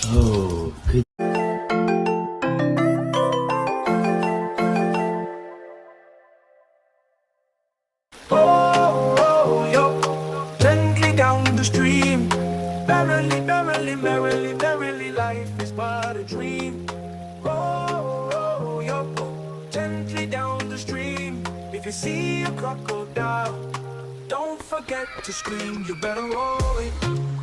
Oh, good. Oh, yo, gently down the stream. Merrily, merrily, merrily, merrily, life is but a dream. Yo, gently down the stream. If you see a crocodile, don't forget to scream. You better roll it.